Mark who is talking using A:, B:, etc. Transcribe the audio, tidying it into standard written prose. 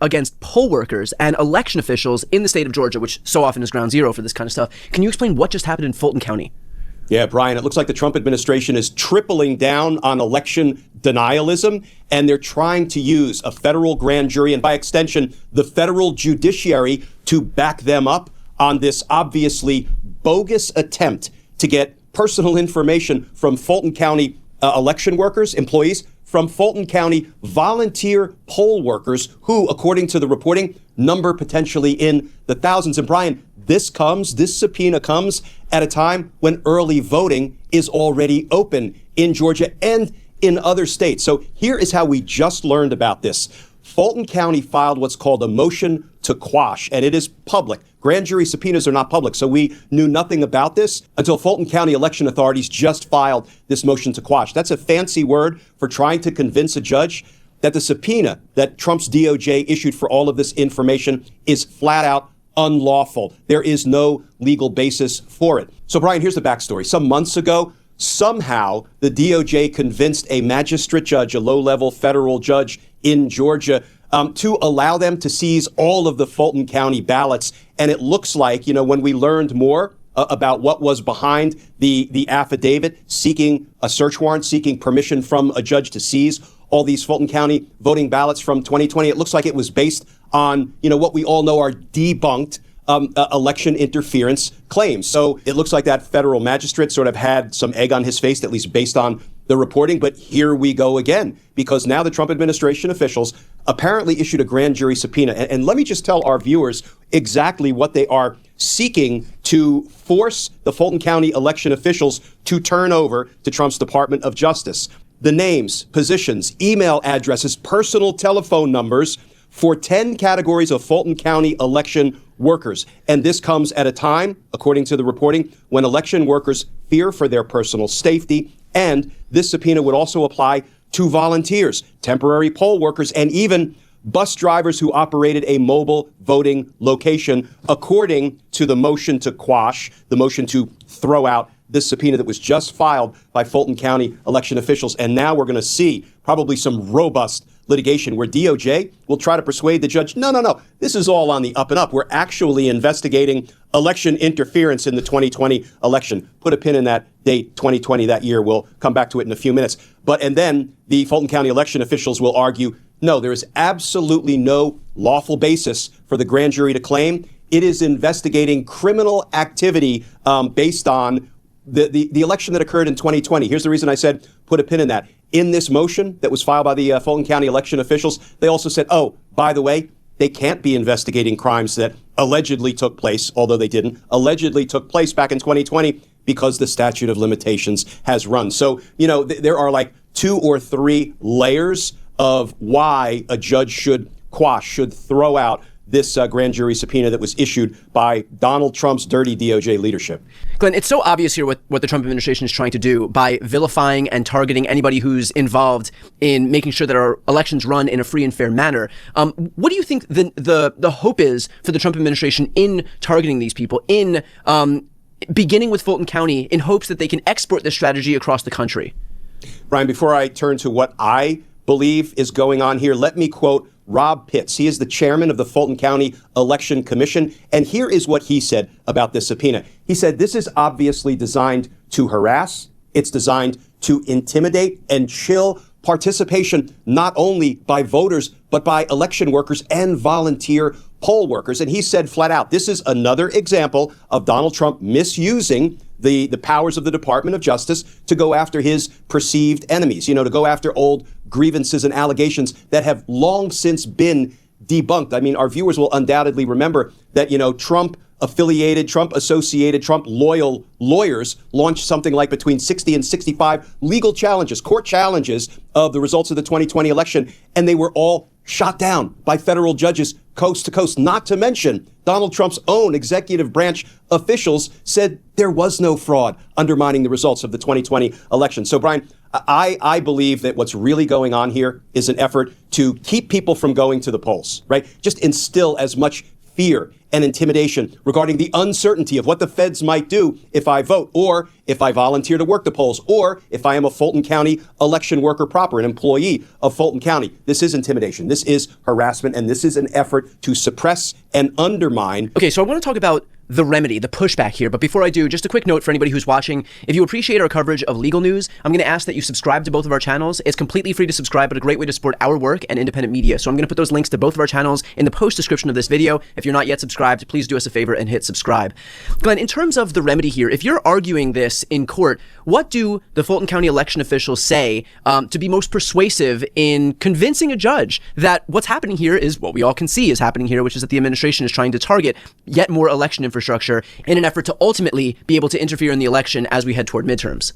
A: against poll workers and election officials in the state of Georgia, which so often is ground zero for this kind of stuff. Can you explain what just happened in Fulton County?
B: Yeah, Brian, it looks like the Trump administration is tripling down on election denialism, and they're trying to use a federal grand jury and, by extension, the federal judiciary to back them up on this obviously bogus attempt to get personal information from Fulton County election workers, employees, from Fulton County volunteer poll workers who, according to the reporting, number potentially in the thousands. And Brian, this subpoena comes at a time when early voting is already open in Georgia and in other states. So here is how we just learned about this. Fulton County filed what's called a motion to quash, and it is public. Grand jury subpoenas are not public, so we knew nothing about this until Fulton County election authorities just filed this motion to quash. That's a fancy word for trying to convince a judge that the subpoena that Trump's DOJ issued for all of this information is flat out unlawful. There is no legal basis for it. So, Brian, here's the backstory. Some months ago, somehow the DOJ convinced a magistrate judge, a low-level federal judge in Georgia, to allow them to seize all of the Fulton County ballots. And it looks like, when we learned more about what was behind the affidavit seeking a search warrant, seeking permission from a judge to seize all these Fulton County voting ballots from 2020, it looks like it was based on, what we all know are debunked election interference claims. So it looks like that federal magistrate sort of had some egg on his face, at least based on the reporting. But here we go again, because now the Trump administration officials apparently issued a grand jury subpoena. And let me just tell our viewers exactly what they are seeking to force the Fulton County election officials to turn over to Trump's Department of Justice. The names, positions, email addresses, personal telephone numbers for 10 categories of Fulton County election workers. And this comes at a time, according to the reporting, when election workers fear for their personal safety. And this subpoena would also apply to volunteers, temporary poll workers, and even bus drivers who operated a mobile voting location, according to the motion to quash, the motion to throw out this subpoena that was just filed by Fulton County election officials. And now we're going to see probably some robust litigation where DOJ will try to persuade the judge, no, this is all on the up and up. We're actually investigating election interference in the 2020 election. Put a pin in that date, 2020, that year. We'll come back to it in a few minutes. And then the Fulton County election officials will argue, no, there is absolutely no lawful basis for the grand jury to claim it is investigating criminal activity based on the election that occurred in 2020. Here's the reason I said put a pin in that. In this motion that was filed by the Fulton County election officials, they also said, oh, by the way, they can't be investigating crimes that allegedly took place, although they didn't, allegedly took place back in 2020 because the statute of limitations has run. So, there are like 2 or 3 layers of why a judge should throw out this grand jury subpoena that was issued by Donald Trump's dirty DOJ leadership.
A: Glenn, it's so obvious here what the Trump administration is trying to do by vilifying and targeting anybody who's involved in making sure that our elections run in a free and fair manner. What do you think the hope is for the Trump administration in targeting these people, in beginning with Fulton County, in hopes that they can export this strategy across the country?
B: Brian, before I turn to what I believe is going on here, let me quote Rob Pitts. He is the chairman of the Fulton County Election Commission. And here is what he said about this subpoena. He said, this is obviously designed to harass. It's designed to intimidate and chill participation, not only by voters, but by election workers and volunteer poll workers. And he said flat out, this is another example of Donald Trump misusing the powers of the Department of Justice to go after his perceived enemies, to go after old grievances and allegations that have long since been debunked. I mean, our viewers will undoubtedly remember that, Trump-affiliated, Trump-associated, Trump-loyal lawyers launched something like between 60 and 65 legal challenges, court challenges of the results of the 2020 election, and they were all shot down by federal judges coast to coast. Not to mention, Donald Trump's own executive branch officials said there was no fraud undermining the results of the 2020 election. So, Brian, I believe that what's really going on here is an effort to keep people from going to the polls, right? Just instill as much fear and intimidation regarding the uncertainty of what the feds might do if I vote, or if I volunteer to work the polls, or if I am a Fulton County election worker proper, an employee of Fulton County. This is intimidation. This is harassment, and this is an effort to suppress and undermine.
A: Okay, so I want to talk about the remedy, the pushback here. But before I do, just a quick note for anybody who's watching. If you appreciate our coverage of legal news, I'm going to ask that you subscribe to both of our channels. It's completely free to subscribe, but a great way to support our work and independent media. So I'm going to put those links to both of our channels in the post description of this video. If you're not yet subscribed, please do us a favor and hit subscribe. Glenn, in terms of the remedy here, if you're arguing this in court, what do the Fulton County election officials say to be most persuasive in convincing a judge that what's happening here is what we all can see is happening here, which is that the administration is trying to target yet more election infrastructure in an effort to ultimately be able to interfere in the election as we head toward midterms?